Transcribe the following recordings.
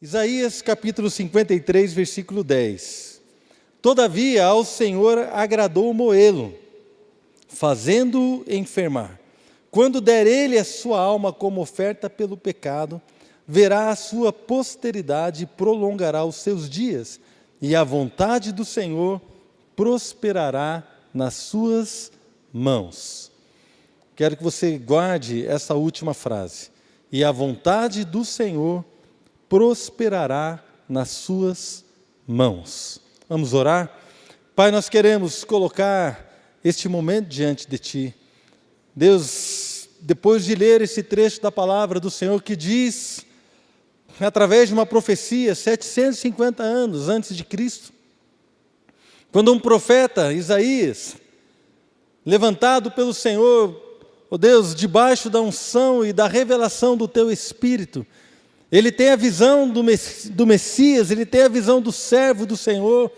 Isaías capítulo 53, versículo 10. Todavia ao Senhor agradou moê-lo, fazendo-o enfermar. Quando der ele a sua alma como oferta pelo pecado, verá a sua posteridade e prolongará os seus dias, e a vontade do Senhor prosperará nas suas mãos. Quero que você guarde essa última frase. E a vontade do Senhor prosperará nas suas mãos. Vamos orar? Pai, nós queremos colocar este momento diante de Ti. Deus, depois de ler esse trecho da palavra do Senhor que diz, através de uma profecia, 750 anos antes de Cristo, quando um profeta, Isaías, levantado pelo Senhor, ó Deus, debaixo da unção e da revelação do Teu Espírito, ele tem a visão do Messias, ele tem a visão do servo do Senhor,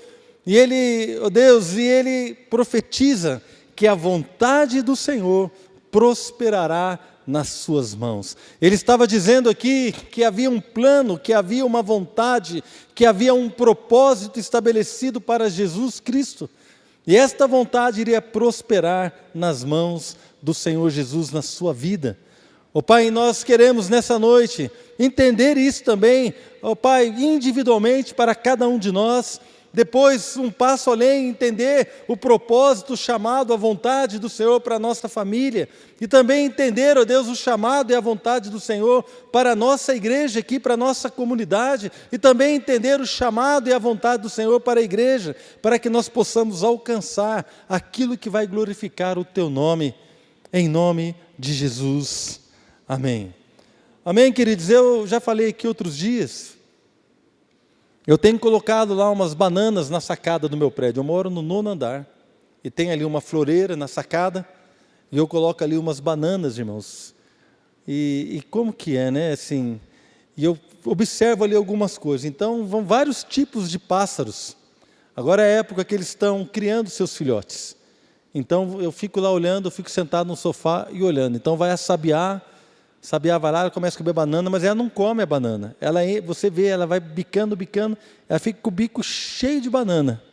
e ele, ó Deus, e ele profetiza que a vontade do Senhor prosperará nas suas mãos. Ele estava dizendo aqui que havia um plano, que havia uma vontade, que havia um propósito estabelecido para Jesus Cristo, e esta vontade iria prosperar nas mãos do Senhor Jesus na sua vida. Ó Pai, nós queremos nessa noite entender isso também, ó Pai, individualmente para cada um de nós. Depois, um passo além, entender o propósito, o chamado, a vontade do Senhor para a nossa família. E também entender, ó Deus, o chamado e a vontade do Senhor para a nossa igreja aqui, para a nossa comunidade. E também entender o chamado e a vontade do Senhor para a igreja, para que nós possamos alcançar aquilo que vai glorificar o Teu nome, em nome de Jesus. Amém. Amém, queridos? Eu já falei aqui outros dias, eu tenho colocado lá umas bananas na sacada do meu prédio. Eu moro no 9º andar, e tem ali uma floreira na sacada, e eu coloco ali umas bananas, irmãos. E como que é, né? Assim, e eu observo ali algumas coisas. Então, vão vários tipos de pássaros. Agora é a época que eles estão criando seus filhotes. Então, eu fico lá olhando, eu fico sentado no sofá e olhando. Então, vai a sabiá vai lá, ela começa a comer banana, mas ela não come a banana. Você vê, ela vai bicando, ela fica com o bico cheio de banana.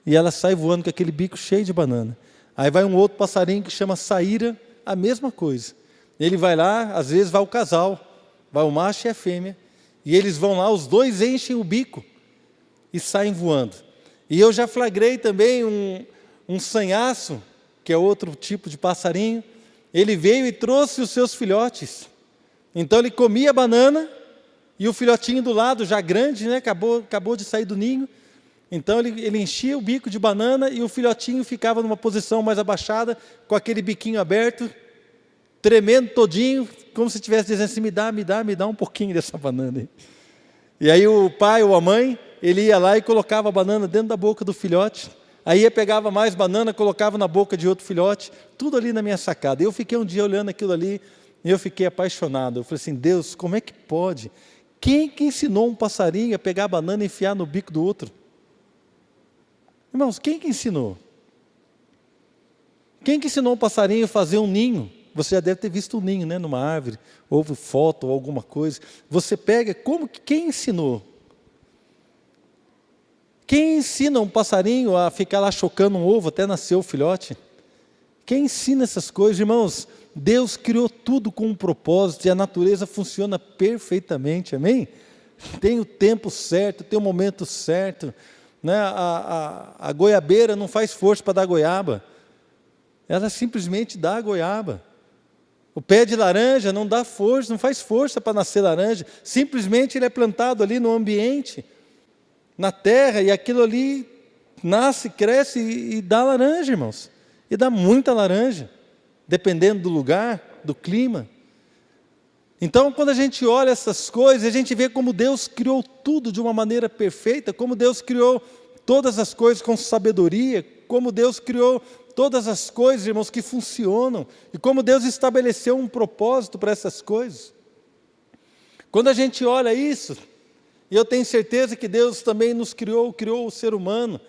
E ela sai voando com aquele bico cheio de banana. Aí vai um outro passarinho que chama saíra, a mesma coisa. Ele vai lá, às vezes vai o casal, vai o macho e a fêmea, e eles vão lá, os dois enchem o bico e saem voando. E eu já flagrei também um sanhaço, que é outro tipo de passarinho. Ele veio e trouxe os seus filhotes. Então ele comia a banana, e o filhotinho do lado, já grande, né, acabou de sair do ninho. Então ele enchia o bico de banana, e o filhotinho ficava numa posição mais abaixada, com aquele biquinho aberto, tremendo todinho, como se estivesse dizendo assim, me dá um pouquinho dessa banana aí. E aí o pai ou a mãe, ele ia lá e colocava a banana dentro da boca do filhote. Aí pegava mais banana, colocava na boca de outro filhote, tudo ali na minha sacada. Eu fiquei um dia olhando aquilo ali, e eu fiquei apaixonado. Eu falei assim, Deus, como é que pode? Quem que ensinou um passarinho a pegar a banana e enfiar no bico do outro? Irmãos, quem que ensinou? Quem que ensinou um passarinho a fazer um ninho? Você já deve ter visto um ninho, né, numa árvore, ou foto, ou alguma coisa. Você pega, quem ensinou? Quem ensina um passarinho a ficar lá chocando um ovo até nascer o filhote? Quem ensina essas coisas? Irmãos, Deus criou tudo com um propósito, e a natureza funciona perfeitamente, amém? Tem o tempo certo, tem o momento certo, né? A goiabeira não faz força para dar goiaba, ela simplesmente dá a goiaba. O pé de laranja não dá força, não faz força para nascer laranja, simplesmente ele é plantado ali no ambiente, na terra, e aquilo ali nasce, cresce e dá laranja, irmãos. E dá muita laranja, dependendo do lugar, do clima. Então, quando a gente olha essas coisas, a gente vê como Deus criou tudo de uma maneira perfeita, como Deus criou todas as coisas com sabedoria, como Deus criou todas as coisas, irmãos, que funcionam, e como Deus estabeleceu um propósito para essas coisas. Quando a gente olha isso, e eu tenho certeza que Deus também nos criou o ser humano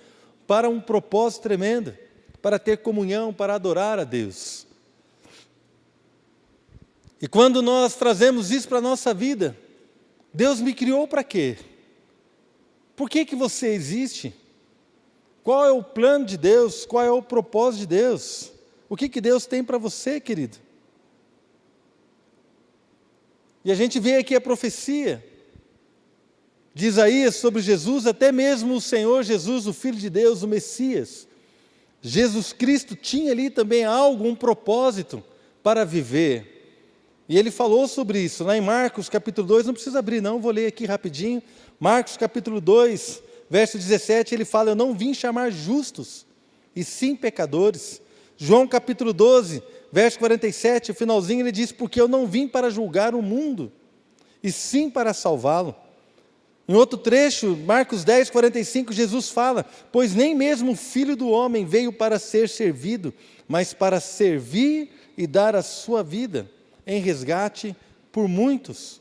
para um propósito tremendo, para ter comunhão, para adorar a Deus. E quando nós trazemos isso para a nossa vida, Deus me criou para quê? Por que você existe? Qual é o plano de Deus? Qual é o propósito de Deus? O que Deus tem para você, querido? E a gente vê aqui a profecia de Isaías sobre Jesus, até mesmo o Senhor Jesus, o Filho de Deus, o Messias. Jesus Cristo tinha ali também algo, um propósito para viver. E ele falou sobre isso, lá em Marcos capítulo 2, não precisa abrir não, vou ler aqui rapidinho. Marcos capítulo 2, verso 17, ele fala: eu não vim chamar justos, e sim pecadores. João capítulo 12, verso 47, o finalzinho ele diz: porque eu não vim para julgar o mundo, e sim para salvá-lo. Em outro trecho, Marcos 10, 45, Jesus fala: pois nem mesmo o Filho do Homem veio para ser servido, mas para servir e dar a sua vida em resgate por muitos.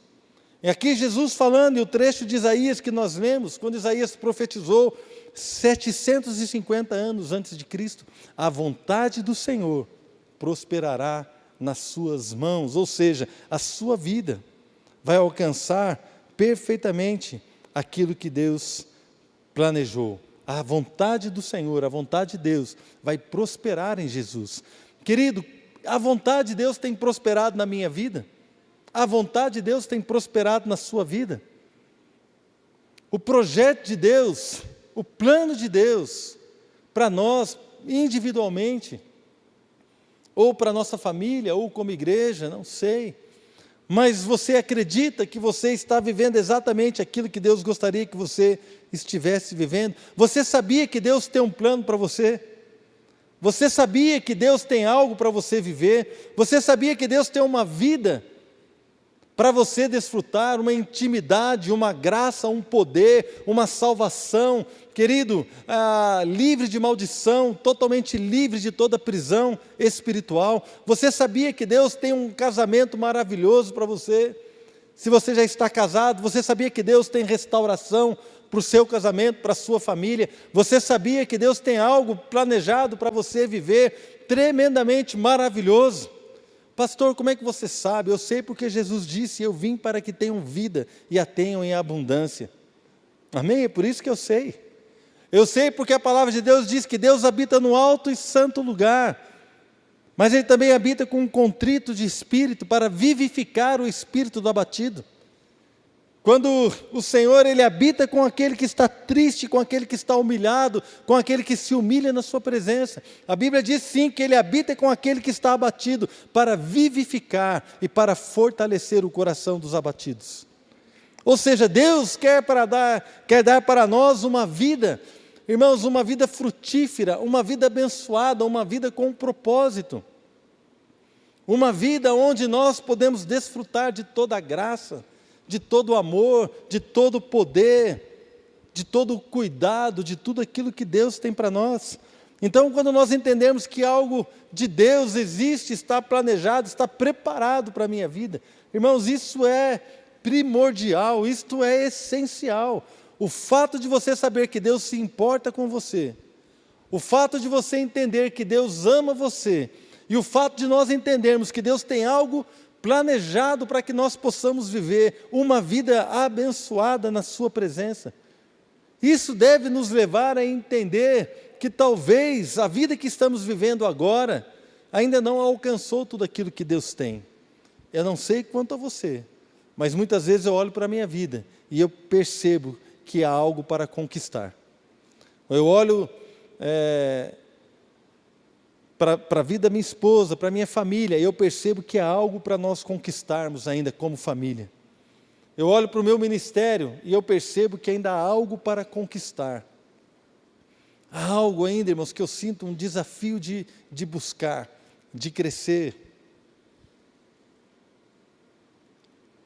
E aqui Jesus falando, e o trecho de Isaías que nós lemos, quando Isaías profetizou 750 anos antes de Cristo, a vontade do Senhor prosperará nas suas mãos, ou seja, a sua vida vai alcançar perfeitamente aquilo que Deus planejou. A vontade do Senhor, a vontade de Deus vai prosperar em Jesus. Querido, a vontade de Deus tem prosperado na minha vida? A vontade de Deus tem prosperado na sua vida? O projeto de Deus, o plano de Deus para nós individualmente, ou para nossa família, ou como igreja, não sei. Mas você acredita que você está vivendo exatamente aquilo que Deus gostaria que você estivesse vivendo? Você sabia que Deus tem um plano para você? Você sabia que Deus tem algo para você viver? Você sabia que Deus tem uma vida para você desfrutar, uma intimidade, uma graça, um poder, uma salvação, querido, livre de maldição, totalmente livre de toda prisão espiritual? Você sabia que Deus tem um casamento maravilhoso para você? Se você já está casado, você sabia que Deus tem restauração para o seu casamento, para a sua família? Você sabia que Deus tem algo planejado para você viver, tremendamente maravilhoso? Pastor, como é que você sabe? Eu sei porque Jesus disse: eu vim para que tenham vida e a tenham em abundância. Amém? É por isso que eu sei. Eu sei porque a palavra de Deus diz que Deus habita no alto e santo lugar, mas Ele também habita com um contrito de espírito, para vivificar o espírito do abatido. Quando o Senhor, Ele habita com aquele que está triste, com aquele que está humilhado, com aquele que se humilha na sua presença. A Bíblia diz sim que Ele habita com aquele que está abatido, para vivificar e para fortalecer o coração dos abatidos. Ou seja, Deus quer dar para nós uma vida, irmãos, uma vida frutífera, uma vida abençoada, uma vida com propósito. Uma vida onde nós podemos desfrutar de toda a graça, de todo o amor, de todo o poder, de todo o cuidado, de tudo aquilo que Deus tem para nós. Então, quando nós entendemos que algo de Deus existe, está planejado, está preparado para a minha vida, irmãos, isso é primordial, isto é essencial. O fato de você saber que Deus se importa com você, o fato de você entender que Deus ama você, e o fato de nós entendermos que Deus tem algo planejado para que nós possamos viver uma vida abençoada na sua presença. Isso deve nos levar a entender que talvez a vida que estamos vivendo agora ainda não alcançou tudo aquilo que Deus tem. Eu não sei quanto a você, mas muitas vezes eu olho para a minha vida e eu percebo que há algo para conquistar. Eu olho para a vida da minha esposa, para a minha família, e eu percebo que há algo para nós conquistarmos ainda como família. Eu olho para o meu ministério e eu percebo que ainda há algo para conquistar. Há algo ainda, irmãos, que eu sinto um desafio de buscar, de crescer.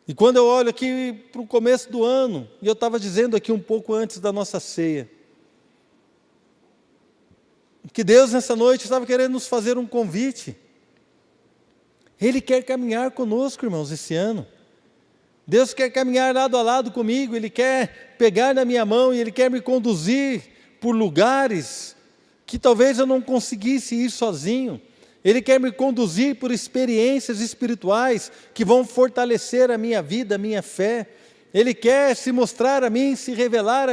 E quando eu olho aqui para o começo do ano, e eu estava dizendo aqui um pouco antes da nossa ceia, que Deus nessa noite estava querendo nos fazer um convite. Ele quer caminhar conosco, irmãos, esse ano. Deus quer caminhar lado a lado comigo, Ele quer pegar na minha mão e Ele quer me conduzir por lugares que talvez eu não conseguisse ir sozinho. Ele quer me conduzir por experiências espirituais que vão fortalecer a minha vida, a minha fé. Ele quer se mostrar a mim, se revelar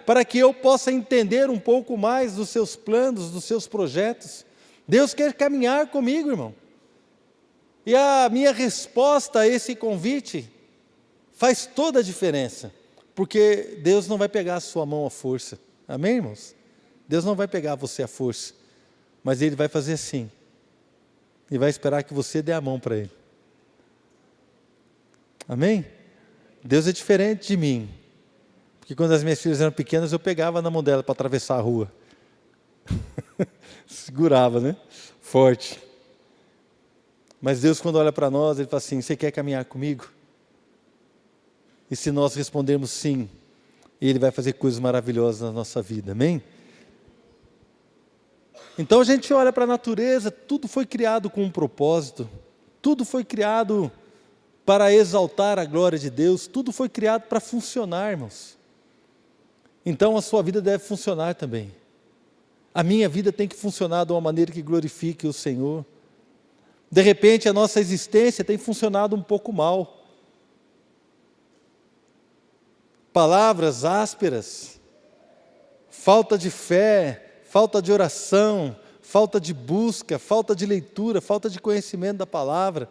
para que eu possa entender um pouco mais dos seus planos, dos seus projetos. Deus quer caminhar comigo, irmão. E a minha resposta a esse convite faz toda a diferença, porque Deus não vai pegar a sua mão à força. Amém, irmãos? Deus não vai pegar você à força, mas Ele vai fazer assim, e vai esperar que você dê a mão para Ele. Amém? Deus é diferente de mim, porque quando as minhas filhas eram pequenas, eu pegava na mão dela para atravessar a rua. Segurava, né? Forte. Mas Deus, quando olha para nós, Ele fala assim: você quer caminhar comigo? E se nós respondermos sim, Ele vai fazer coisas maravilhosas na nossa vida, amém? Então a gente olha para a natureza, tudo foi criado com um propósito, tudo foi criado para exaltar a glória de Deus, tudo foi criado para funcionar, irmãos. Então a sua vida deve funcionar também. A minha vida tem que funcionar de uma maneira que glorifique o Senhor. De repente a nossa existência tem funcionado um pouco mal. Palavras ásperas, falta de fé, falta de oração, falta de busca, falta de leitura, falta de conhecimento da palavra,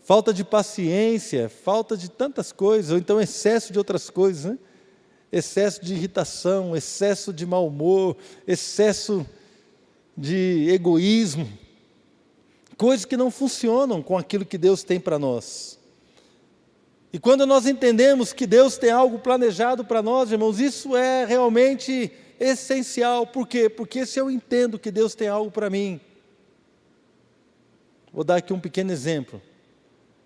falta de paciência, falta de tantas coisas, ou então excesso de outras coisas, né? Excesso de irritação, excesso de mau humor, excesso de egoísmo, coisas que não funcionam com aquilo que Deus tem para nós. E quando nós entendemos que Deus tem algo planejado para nós, irmãos, isso é realmente essencial. Por quê? Porque se eu entendo que Deus tem algo para mim, vou dar aqui um pequeno exemplo.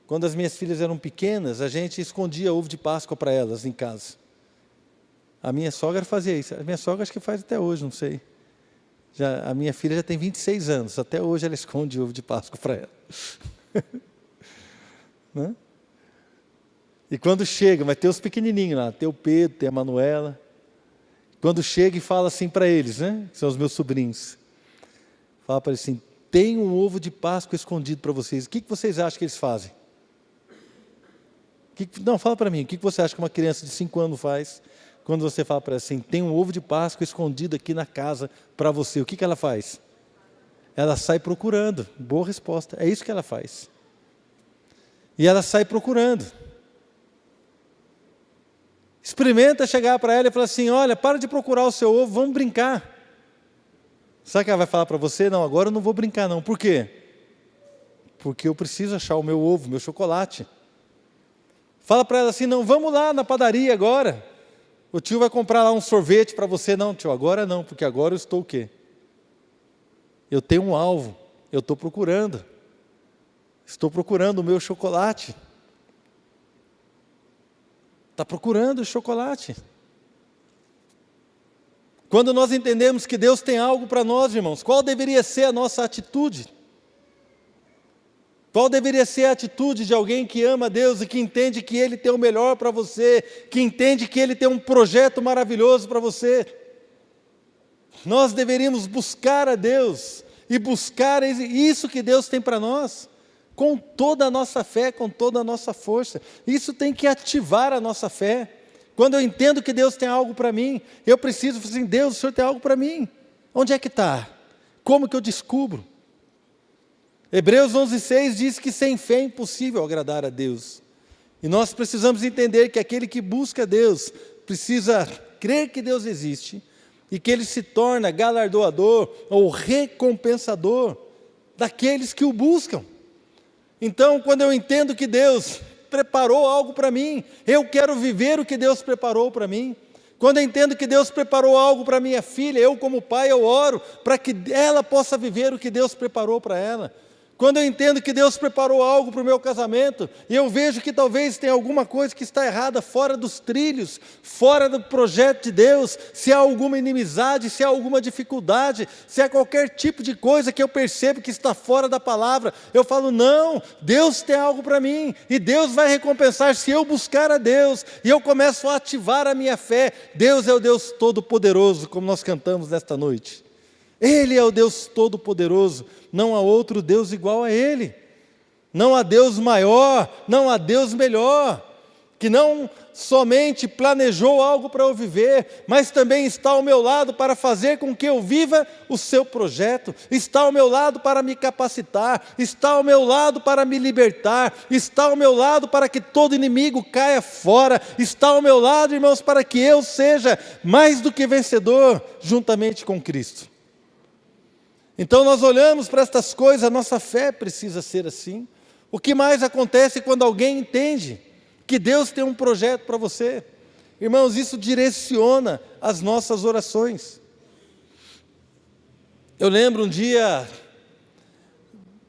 Quando as minhas filhas eram pequenas, a gente escondia ovo de Páscoa para elas em casa. A minha sogra fazia isso. A minha sogra acho que faz até hoje, não sei. A minha filha já tem 26 anos, até hoje ela esconde ovo de Páscoa para ela. Né? E quando chega, vai ter os pequenininhos lá, tem o Pedro, tem a Manuela. Quando chega e fala assim para eles, né, que são os meus sobrinhos, fala para eles assim: tem um ovo de Páscoa escondido para vocês, o que vocês acham que eles fazem? Não, fala para mim, o que você acha que uma criança de 5 anos faz, quando você fala para ela assim: tem um ovo de Páscoa escondido aqui na casa para você, o que ela faz? Ela sai procurando. Boa resposta, é isso que ela faz. E ela sai procurando. Experimenta chegar para ela e falar assim: olha, para de procurar o seu ovo, vamos brincar. Sabe o que ela vai falar para você? Não, agora eu não vou brincar não. Por quê? Porque eu preciso achar o meu ovo, meu chocolate. Fala para ela assim: não, vamos lá na padaria agora. O tio vai comprar lá um sorvete para você. Não, tio, agora não, porque agora eu estou o quê? Eu tenho um alvo, eu estou procurando. Estou procurando o meu chocolate. Está procurando o chocolate. Quando nós entendemos que Deus tem algo para nós, irmãos, qual deveria ser a nossa atitude? Qual deveria ser a atitude de alguém que ama Deus e que entende que Ele tem o melhor para você, que entende que Ele tem um projeto maravilhoso para você? Nós deveríamos buscar a Deus e buscar isso que Deus tem para nós, com toda a nossa fé, com toda a nossa força. Isso tem que ativar a nossa fé. Quando eu entendo que Deus tem algo para mim, eu preciso falar assim: Deus, o Senhor tem algo para mim. Onde é que está? Como que eu descubro? Hebreus 11:6 diz que sem fé é impossível agradar a Deus. E nós precisamos entender que aquele que busca Deus precisa crer que Deus existe e que Ele se torna galardoador ou recompensador daqueles que o buscam. Então, quando eu entendo que Deus preparou algo para mim, eu quero viver o que Deus preparou para mim. Quando eu entendo que Deus preparou algo para minha filha, eu como pai, eu oro para que ela possa viver o que Deus preparou para ela. Quando eu entendo que Deus preparou algo para o meu casamento, e eu vejo que talvez tenha alguma coisa que está errada, fora dos trilhos, fora do projeto de Deus, se há alguma inimizade, se há alguma dificuldade, se há qualquer tipo de coisa que eu percebo que está fora da palavra, eu falo: não, Deus tem algo para mim, e Deus vai recompensar se eu buscar a Deus, e eu começo a ativar a minha fé. Deus é o Deus Todo-Poderoso, como nós cantamos nesta noite. Ele é o Deus Todo-Poderoso, não há outro Deus igual a Ele, não há Deus maior, não há Deus melhor. que não somente planejou algo para eu viver, mas também está ao meu lado para fazer com que eu viva o seu projeto, está ao meu lado para me capacitar, está ao meu lado para me libertar, está ao meu lado para que todo inimigo caia fora, está ao meu lado, irmãos, para que eu seja mais do que vencedor, juntamente com Cristo. Então nós olhamos para estas coisas, a nossa fé precisa ser assim. O que mais acontece quando alguém entende que Deus tem um projeto para você? Irmãos, isso direciona as nossas orações. Eu lembro um dia,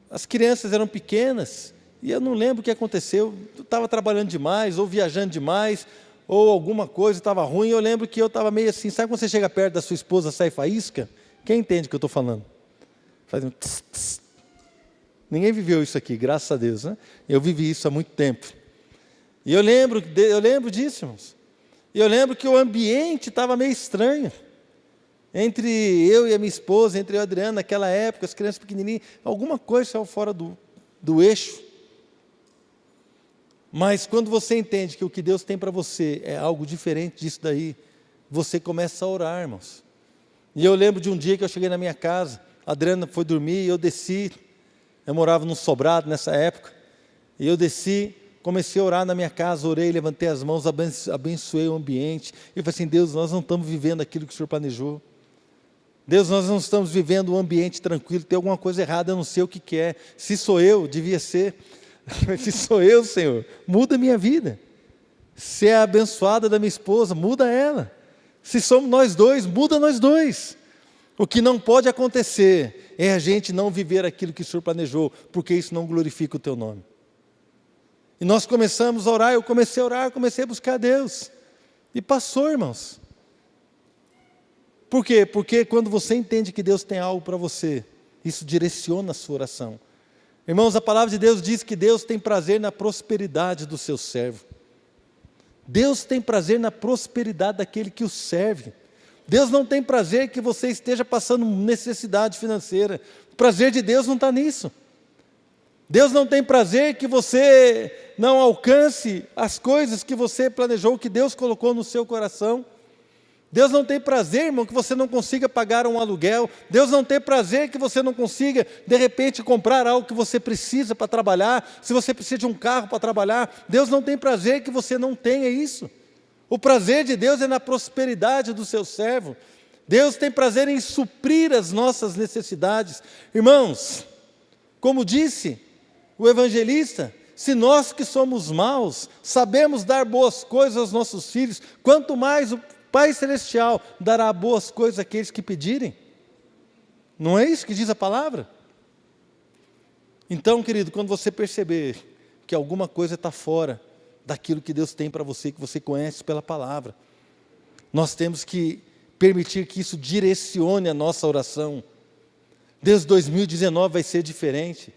as crianças eram pequenas, e eu não lembro o que aconteceu, eu estava trabalhando demais, ou viajando demais, ou alguma coisa estava ruim. Eu lembro que eu estava meio assim, sabe quando você chega perto da sua esposa, sai faísca? Quem entende o que eu estou falando? Faz um tss, tss. Ninguém viveu isso aqui, graças a Deus, né? Eu vivi isso há muito tempo. E eu lembro disso, irmãos. E eu lembro que o ambiente estava meio estranho. Entre eu e a minha esposa, entre eu e a Adriana, naquela época, as crianças pequenininhas, alguma coisa saiu fora do eixo. Mas quando você entende que o que Deus tem para você é algo diferente disso daí, você começa a orar, irmãos. E eu lembro de um dia que eu cheguei na minha casa, a Adriana foi dormir e eu desci. Eu morava num sobrado nessa época, e eu desci, comecei a orar na minha casa, orei, levantei as mãos, abençoei o ambiente, e falei assim: Deus, nós não estamos vivendo aquilo que o Senhor planejou. Deus, nós não estamos vivendo um ambiente tranquilo, tem alguma coisa errada, eu não sei o que é. Se sou eu, devia ser. Se sou eu, Senhor, muda a minha vida. Se é a abençoada da minha esposa, muda ela. Se somos nós dois, muda nós dois. O que não pode acontecer é a gente não viver aquilo que o Senhor planejou, porque isso não glorifica o teu nome. E nós começamos a orar, eu comecei a orar, comecei a buscar a Deus. E passou, irmãos. Por quê? Porque quando você entende que Deus tem algo para você, isso direciona a sua oração. Irmãos, a palavra de Deus diz que Deus tem prazer na prosperidade do seu servo. Deus tem prazer na prosperidade daquele que o serve. Deus não tem prazer que você esteja passando necessidade financeira. O prazer de Deus não está nisso. Deus não tem prazer que você não alcance as coisas que você planejou, que Deus colocou no seu coração. Deus não tem prazer, irmão, que você não consiga pagar um aluguel. Deus não tem prazer que você não consiga, de repente, comprar algo que você precisa para trabalhar. Se você precisa de um carro para trabalhar, Deus não tem prazer que você não tenha isso. O prazer de Deus é na prosperidade do seu servo. Deus tem prazer em suprir as nossas necessidades. Irmãos, como disse o evangelista, se nós que somos maus, sabemos dar boas coisas aos nossos filhos, quanto mais o Pai Celestial dará boas coisas àqueles que pedirem. Não é isso que diz a palavra? Então, querido, quando você perceber que alguma coisa está fora daquilo que Deus tem para você, que você conhece pela palavra, nós temos que permitir que isso direcione a nossa oração. Deus, 2019 vai ser diferente.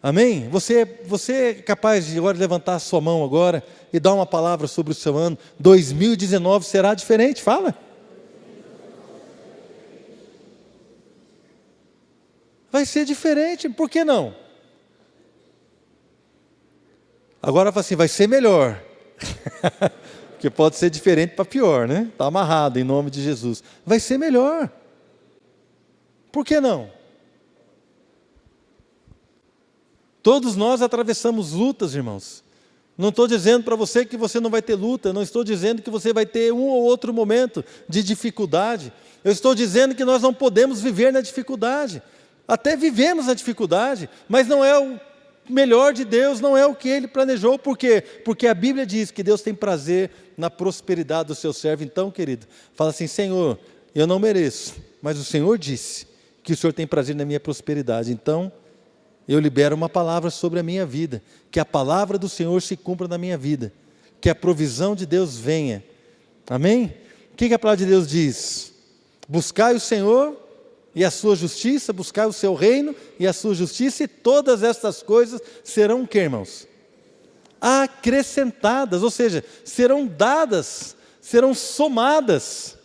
Amém? Você é capaz de agora levantar a sua mão agora e dar uma palavra sobre o seu ano? 2019 será diferente, fala. Vai ser diferente, por que não? Agora fala assim, vai ser melhor. Porque pode ser diferente para pior, né? Está amarrado em nome de Jesus. Vai ser melhor. Por que não? Todos nós atravessamos lutas, irmãos. Não estou dizendo para você que você não vai ter luta, não estou dizendo que você vai ter um ou outro momento de dificuldade. Eu estou dizendo que nós não podemos viver na dificuldade. Até vivemos na dificuldade, mas não é o melhor de Deus, não é o que Ele planejou. Por quê? Porque a Bíblia diz que Deus tem prazer na prosperidade do seu servo. Então, querido, fala assim, Senhor, eu não mereço, mas o Senhor disse que o Senhor tem prazer na minha prosperidade. Então, eu libero uma palavra sobre a minha vida, que a palavra do Senhor se cumpra na minha vida, que a provisão de Deus venha. Amém? O que a palavra de Deus diz? Buscai o Senhor e a sua justiça, buscai o seu reino e a sua justiça, e todas estas coisas serão o que, irmãos? Acrescentadas, ou seja, serão dadas, serão somadas,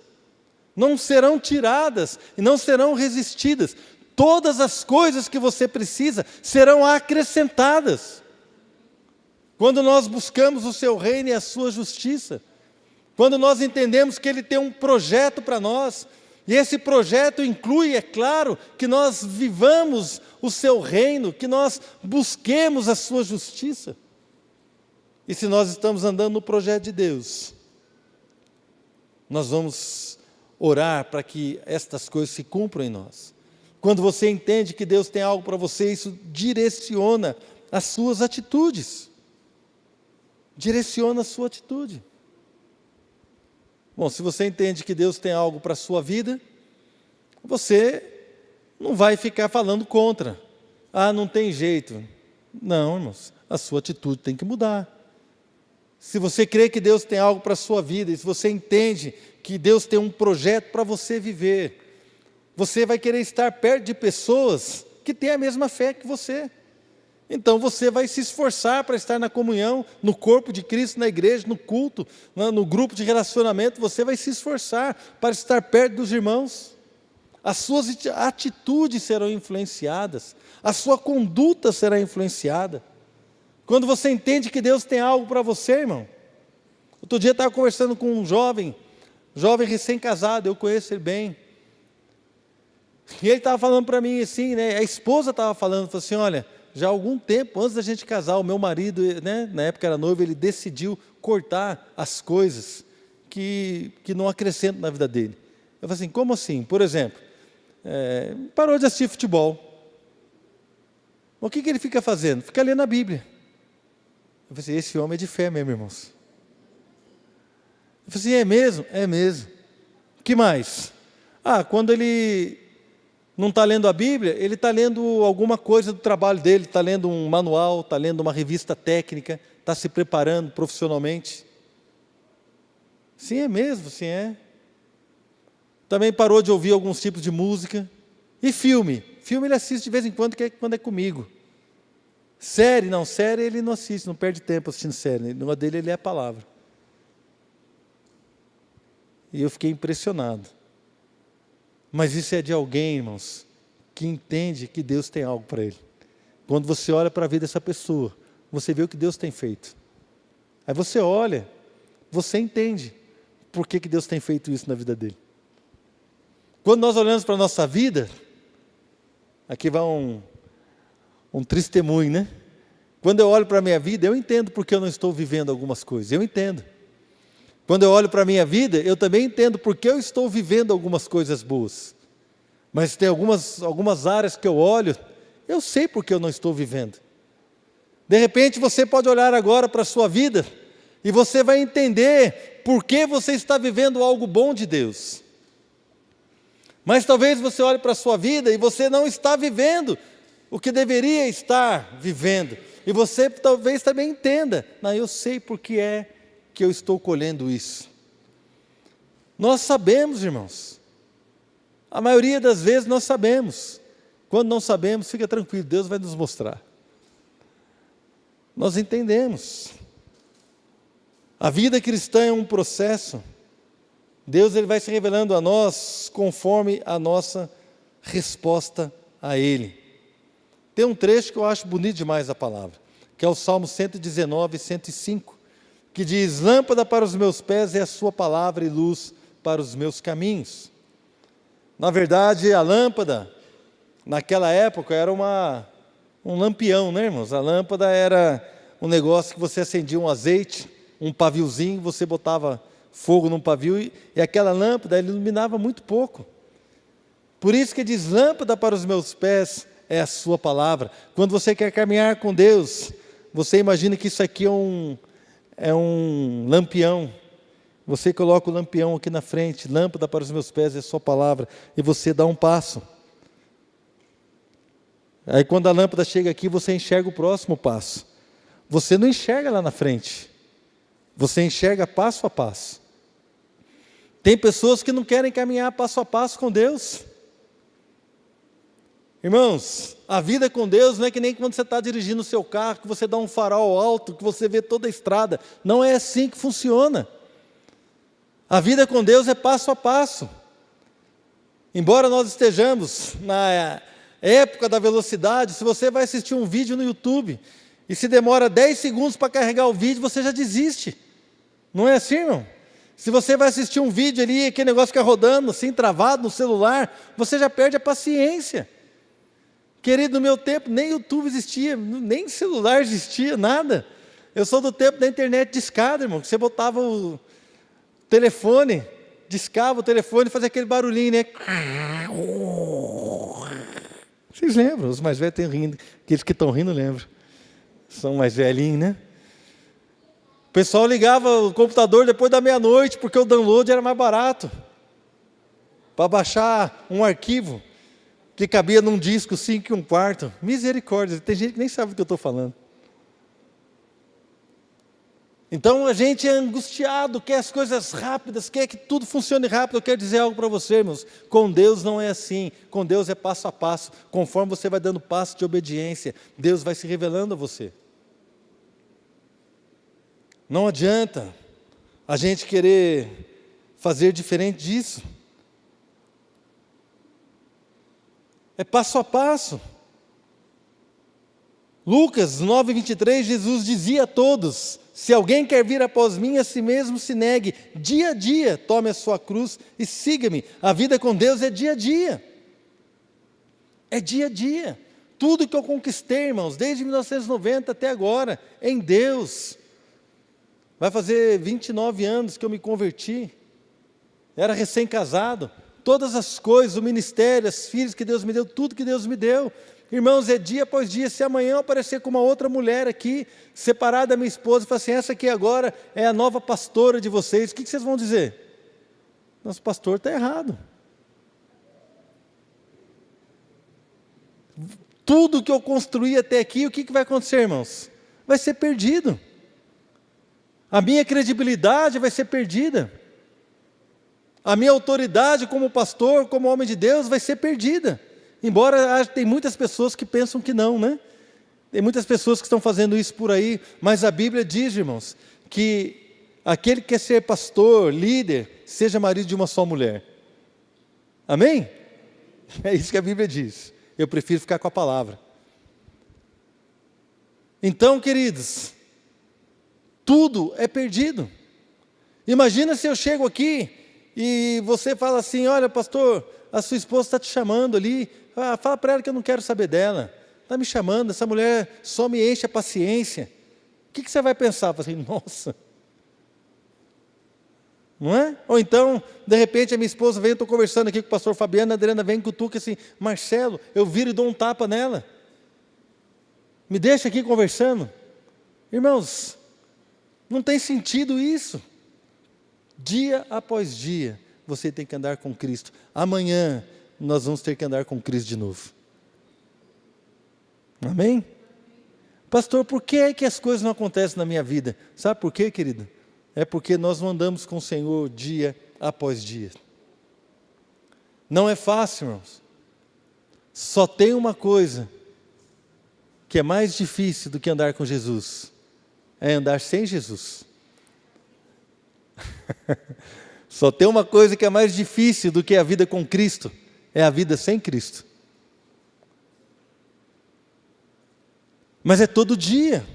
não serão tiradas e não serão resistidas. Todas as coisas que você precisa serão acrescentadas. quando nós buscamos o seu reino e a sua justiça, quando nós entendemos que Ele tem um projeto para nós, e esse projeto inclui, é claro, que nós vivamos o seu reino, que nós busquemos a sua justiça. E se nós estamos andando no projeto de Deus, nós vamos orar para que estas coisas se cumpram em nós. Quando você entende que Deus tem algo para você, isso direciona as suas atitudes. Direciona a sua atitude. Bom, se você entende que Deus tem algo para a sua vida, você não vai ficar falando contra. Ah, não tem jeito. Não, irmãos, a sua atitude tem que mudar. Se você crê que Deus tem algo para a sua vida, e se você entende que Deus tem um projeto para você viver, você vai querer estar perto de pessoas que têm a mesma fé que você. Então você vai se esforçar para estar na comunhão, no corpo de Cristo, na igreja, no culto, no grupo de relacionamento, você vai se esforçar para estar perto dos irmãos. As suas atitudes serão influenciadas, a sua conduta será influenciada. Quando você entende que Deus tem algo para você, irmão. Outro dia eu estava conversando com um jovem recém-casado, eu conheço ele bem. E ele estava falando para mim assim, né, a esposa estava falando assim, olha, já há algum tempo, antes da gente casar, o meu marido, né, na época era noivo, ele decidiu cortar as coisas que não acrescentam na vida dele. Eu falei assim, como assim? Por exemplo, parou de assistir futebol. O que ele fica fazendo? Fica lendo a Bíblia. Eu falei assim, esse homem é de fé mesmo, irmãos. Eu falei assim, é mesmo? É mesmo. O que mais? Quando ele não está lendo a Bíblia, ele está lendo alguma coisa do trabalho dele, está lendo um manual, está lendo uma revista técnica, está se preparando profissionalmente. Sim, é mesmo, sim é. Também parou de ouvir alguns tipos de música. E filme? Filme ele assiste de vez em quando, que é quando é comigo. Série ele não assiste, não perde tempo assistindo série. O negócio dele, ele é a palavra. E eu fiquei impressionado. Mas isso é de alguém, irmãos, que entende que Deus tem algo para ele. Quando você olha para a vida dessa pessoa, você vê o que Deus tem feito. Aí você olha, você entende por que Deus tem feito isso na vida dele. Quando nós olhamos para a nossa vida, aqui vai um testemunho, né? Quando eu olho para a minha vida, eu entendo porque eu não estou vivendo algumas coisas, eu entendo. Quando eu olho para a minha vida, eu também entendo porque eu estou vivendo algumas coisas boas. Mas tem algumas áreas que eu olho, eu sei porque eu não estou vivendo. De repente você pode olhar agora para a sua vida, e você vai entender por que você está vivendo algo bom de Deus. Mas talvez você olhe para a sua vida e você não está vivendo o que deveria estar vivendo. E você talvez também entenda, não, eu sei por que é que eu estou colhendo isso. Nós sabemos, irmãos. A maioria das vezes nós sabemos. Quando não sabemos, fica tranquilo, Deus vai nos mostrar. Nós entendemos. A vida cristã é um processo. Deus ele vai se revelando a nós conforme a nossa resposta a Ele. Tem um trecho que eu acho bonito demais a palavra, que é o Salmo 119, 105, que diz, lâmpada para os meus pés é a sua palavra e luz para os meus caminhos. Na verdade, a lâmpada, naquela época, era um lampião, né, irmãos? A lâmpada era um negócio que você acendia um azeite, um paviozinho, você botava fogo num pavio, e aquela lâmpada iluminava muito pouco. Por isso que diz, lâmpada para os meus pés é a sua palavra. Quando você quer caminhar com Deus, você imagina que isso aqui é um lampião. Você coloca o lampião aqui na frente, lâmpada para os meus pés é a sua palavra, e você dá um passo. Aí quando a lâmpada chega aqui, você enxerga o próximo passo. Você não enxerga lá na frente, você enxerga passo a passo. Tem pessoas que não querem caminhar passo a passo com Deus. Irmãos, a vida com Deus não é que nem quando você está dirigindo o seu carro, que você dá um farol alto, que você vê toda a estrada. Não é assim que funciona. A vida com Deus é passo a passo. Embora nós estejamos na época da velocidade, se você vai assistir um vídeo no YouTube, E se demora 10 segundos para carregar o vídeo, você já desiste. Não é assim, irmão? Se você vai assistir um vídeo ali e aquele negócio fica rodando, assim, travado no celular, você já perde a paciência. Querido, no meu tempo, nem YouTube existia, nem celular existia, nada. Eu sou do tempo da internet discada, irmão, que você botava o telefone, discava o telefone e fazia aquele barulhinho, né? Vocês lembram? Os mais velhos estão rindo. Aqueles que estão rindo lembram. São mais velhinhos, né? O pessoal ligava o computador depois da meia-noite, porque o download era mais barato. Para baixar um arquivo que cabia num disco 5 1/4. Misericórdia, tem gente que nem sabe do que eu estou falando. Então a gente é angustiado, quer as coisas rápidas, quer que tudo funcione rápido. Eu quero dizer algo para você, irmãos. Com Deus não é assim. Com Deus é passo a passo. Conforme você vai dando passo de obediência, Deus vai se revelando a você. Não adianta a gente querer fazer diferente disso. É passo a passo. Lucas 9:23, Jesus dizia a todos: se alguém quer vir após mim, a si mesmo se negue, dia a dia tome a sua cruz e siga-me. A vida com Deus é dia a dia. É dia a dia. Tudo que eu conquistei, irmãos, desde 1990 até agora, em Deus. Vai fazer 29 anos que eu me converti. Era recém-casado. Todas as coisas, o ministério, os filhos que Deus me deu, tudo que Deus me deu. Irmãos, é dia após dia. Se amanhã eu aparecer com uma outra mulher aqui, separada da minha esposa, e falar assim, essa aqui agora é a nova pastora de vocês, o que vocês vão dizer? Nosso pastor está errado. Tudo que eu construí até aqui, o que vai acontecer, irmãos? Vai ser perdido. A minha credibilidade vai ser perdida. A minha autoridade como pastor, como homem de Deus, vai ser perdida. Embora tem muitas pessoas que pensam que não, né? Tem muitas pessoas que estão fazendo isso por aí, mas a Bíblia diz, irmãos, que aquele que quer ser pastor, líder, seja marido de uma só mulher. Amém? É isso que a Bíblia diz. Eu prefiro ficar com a palavra. Então, queridos, tudo é perdido. Imagina se eu chego aqui e você fala assim, olha pastor, a sua esposa está te chamando ali, fala para ela que eu não quero saber dela, está me chamando, essa mulher só me enche a paciência. O que você vai pensar? Fala assim, nossa, não é? Ou então, de repente a minha esposa vem, eu estou conversando aqui com o pastor Fabiano, a Adriana vem, cutuca assim, Marcelo, eu viro e dou um tapa nela, me deixa aqui conversando. Irmãos, não tem sentido isso. Dia após dia, você tem que andar com Cristo. Amanhã, nós vamos ter que andar com Cristo de novo. Amém? Pastor, por que é que as coisas não acontecem na minha vida? Sabe por quê, querido? É porque nós não andamos com o Senhor dia após dia. Não é fácil, irmãos. Só tem uma coisa que é mais difícil do que andar com Jesus. É andar sem Jesus. Só tem uma coisa que é mais difícil do que a vida com Cristo, é a vida sem Cristo. Mas é todo dia.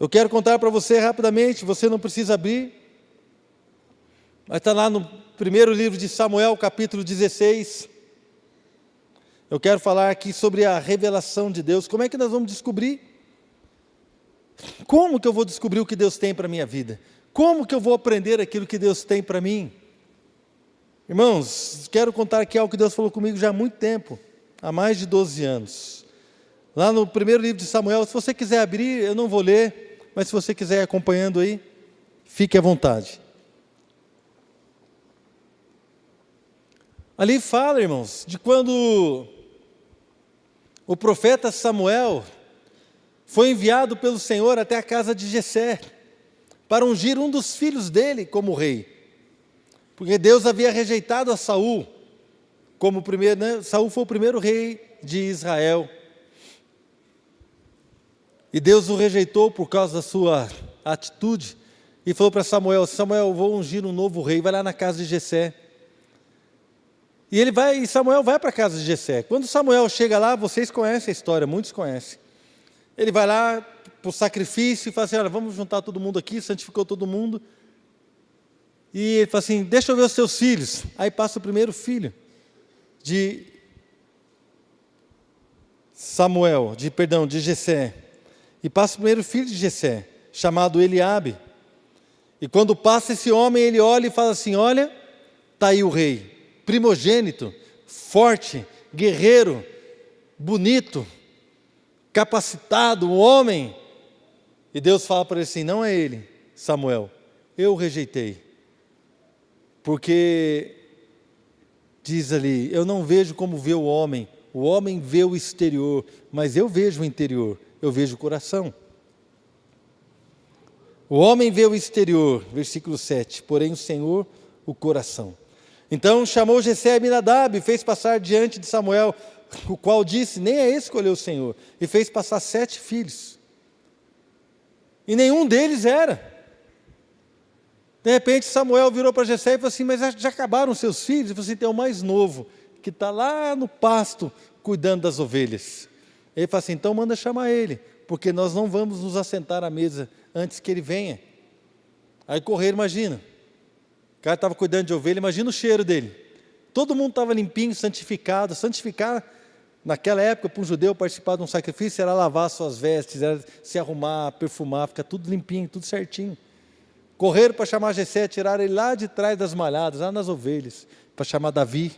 Eu quero contar para você rapidamente, você não precisa abrir, mas está lá no primeiro livro de Samuel, capítulo 16. Eu quero falar aqui sobre a revelação de Deus. Como é que nós vamos descobrir? Como que eu vou descobrir o que Deus tem para a minha vida? Como que eu vou aprender aquilo que Deus tem para mim? Irmãos, quero contar aqui algo que Deus falou comigo já há muito tempo, há mais de 12 anos. Lá no primeiro livro de Samuel, se você quiser abrir, eu não vou ler, mas se você quiser ir acompanhando aí, fique à vontade. Ali fala, irmãos, de quando o profeta Samuel foi enviado pelo Senhor até a casa de Jessé, para ungir um dos filhos dele como rei, porque Deus havia rejeitado a Saul, como primeiro, né? Saul foi o primeiro rei de Israel, e Deus o rejeitou por causa da sua atitude, e falou para Samuel, Samuel, vou ungir um novo rei, vai lá na casa de Jessé, e Samuel vai para a casa de Jessé. Quando Samuel chega lá, vocês conhecem a história, muitos conhecem, Ele vai lá para o sacrifício e fala assim, olha, vamos juntar todo mundo aqui, santificou todo mundo. E ele fala assim, deixa eu ver os seus filhos. Aí passa o primeiro filho de de Jessé. E passa o primeiro filho de Jessé, chamado Eliabe. E quando passa esse homem, ele olha e fala assim, olha, está aí o rei, primogênito, forte, guerreiro, bonito, capacitado, um homem. E Deus fala para ele assim, não é ele, Samuel, eu o rejeitei. Porque, diz ali, eu não vejo como vê o homem vê o exterior, mas eu vejo o interior, eu vejo o coração. O homem vê o exterior, versículo 7, porém o Senhor, o coração. Então chamou Jessé Abinadab e fez passar diante de Samuel, o qual disse, nem é esse escolheu o Senhor, e fez passar 7 filhos. E nenhum deles era. De repente Samuel virou para Jessé e falou assim, mas já acabaram os seus filhos? Ele falou assim, tem o mais novo, que está lá no pasto, cuidando das ovelhas. Ele falou assim, então manda chamar ele, porque nós não vamos nos assentar à mesa antes que ele venha. Aí correram, imagina, o cara estava cuidando de ovelha, imagina o cheiro dele. Todo mundo estava limpinho, santificado. Santificar, naquela época, para um judeu participar de um sacrifício, era lavar suas vestes, era se arrumar, perfumar, ficar tudo limpinho, tudo certinho. Correram para chamar Jessé, tiraram ele lá de trás das malhadas, lá nas ovelhas, para chamar Davi.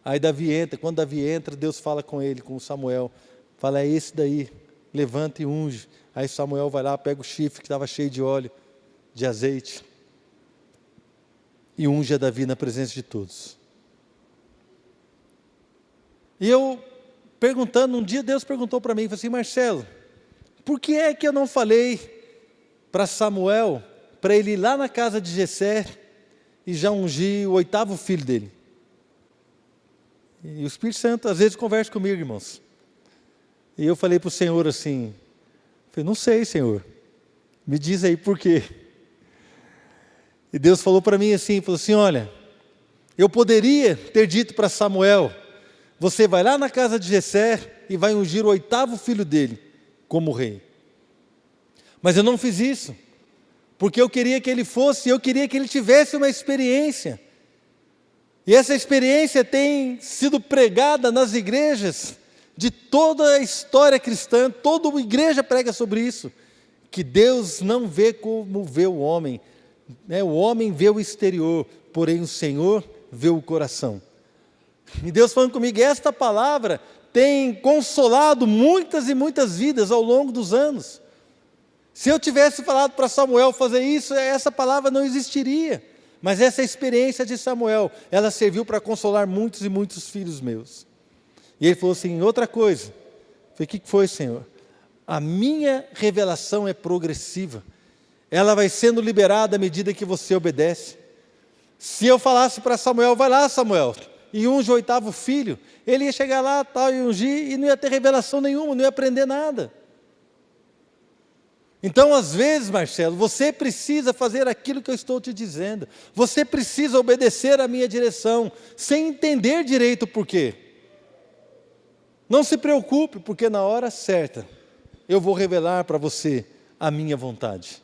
Aí Davi entra, quando Davi entra, Deus fala com ele, com Samuel, fala, é esse daí, levanta e unge. Aí Samuel vai lá, pega o chifre que estava cheio de óleo, de azeite, e unge a Davi na presença de todos. E eu, perguntando, um dia Deus perguntou para mim, falou assim, Marcelo, por que é que eu não falei para Samuel, para ele ir lá na casa de Jessé e já ungir o 8º filho dele? E o Espírito Santo às vezes conversa comigo, irmãos. E eu falei para o Senhor assim, falei, não sei, Senhor, me diz aí por quê. E Deus falou para mim assim, falou assim, olha, eu poderia ter dito para Samuel, você vai lá na casa de Jessé e vai ungir o 8º filho dele como rei. Mas eu não fiz isso, porque eu queria que ele fosse, eu queria que ele tivesse uma experiência. E essa experiência tem sido pregada nas igrejas de toda a história cristã, toda a igreja prega sobre isso, que Deus não vê como vê o homem, né? O homem vê o exterior, porém o Senhor vê o coração. E Deus falando comigo, esta palavra tem consolado muitas e muitas vidas ao longo dos anos. Se eu tivesse falado para Samuel fazer isso, essa palavra não existiria. Mas essa experiência de Samuel, ela serviu para consolar muitos e muitos filhos meus. E ele falou assim, outra coisa. Eu falei, o que foi, Senhor? A minha revelação é progressiva. Ela vai sendo liberada à medida que você obedece. Se eu falasse para Samuel, vai lá, Samuel, e unge o 8º filho, ele ia chegar lá tal, e ungir, e não ia ter revelação nenhuma, não ia aprender nada. Então, às vezes, Marcelo, você precisa fazer aquilo que eu estou te dizendo. Você precisa obedecer à minha direção, sem entender direito o porquê. Não se preocupe, porque na hora certa, eu vou revelar para você a minha vontade.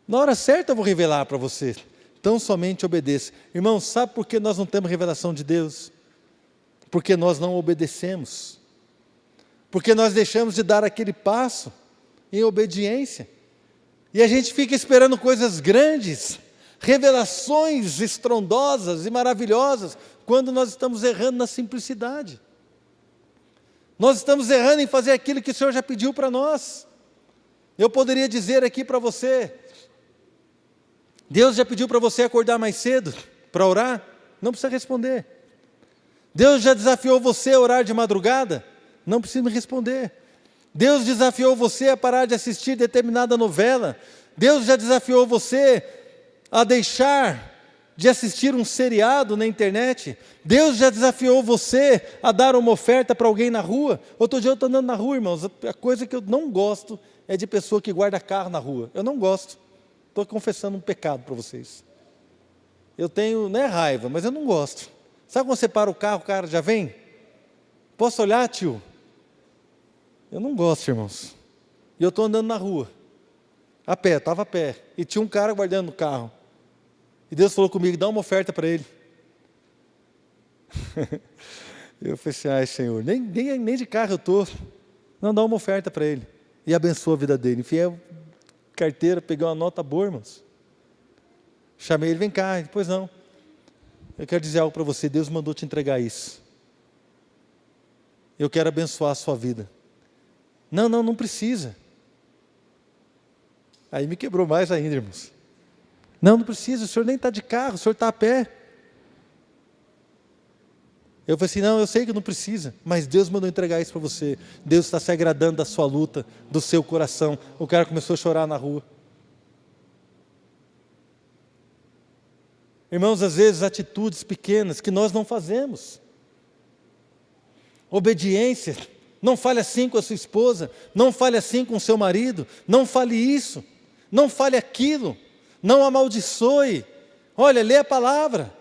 Na hora certa eu vou revelar para você. Então somente obedeça. Irmãos, sabe por que nós não temos revelação de Deus? Porque nós não obedecemos. Porque nós deixamos de dar aquele passo em obediência. E a gente fica esperando coisas grandes, revelações estrondosas e maravilhosas, quando nós estamos errando na simplicidade. Nós estamos errando em fazer aquilo que o Senhor já pediu para nós. Eu poderia dizer aqui para você, Deus já pediu para você acordar mais cedo para orar? Não precisa responder. Deus já desafiou você a orar de madrugada? Não precisa me responder. Deus desafiou você a parar de assistir determinada novela? Deus já desafiou você a deixar de assistir um seriado na internet? Deus já desafiou você a dar uma oferta para alguém na rua? Outro dia eu estou andando na rua, irmãos, a coisa que eu não gosto é de pessoa que guarda carro na rua. Eu não gosto. Estou confessando um pecado para vocês. Eu tenho, não é raiva, mas eu não gosto. Sabe quando você para o carro, o cara já vem? Posso olhar, tio? Eu não gosto, irmãos. E eu estou andando na rua, a pé, estava a pé, e tinha um cara guardando no carro. E Deus falou comigo, dá uma oferta para ele. Eu falei assim, ai Senhor, nem de carro eu estou. Não, dá uma oferta para ele. E abençoa a vida dele. Enfiei a carteira, peguei uma nota boa, irmãos. Chamei ele, vem cá. Pois não. Eu quero dizer algo para você, Deus mandou te entregar isso. Eu quero abençoar a sua vida. Não precisa. Aí me quebrou mais ainda, irmãos. Não precisa, o senhor nem está de carro, o senhor está a pé. Eu falei assim, não, eu sei que não precisa, mas Deus mandou entregar isso para você. Deus está se agradando da sua luta, do seu coração. O cara começou a chorar na rua. Irmãos, às vezes atitudes pequenas que nós não fazemos. Obediência. Não fale assim com a sua esposa, não fale assim com o seu marido, não fale isso, não fale aquilo, não amaldiçoe. Olha, lê a palavra.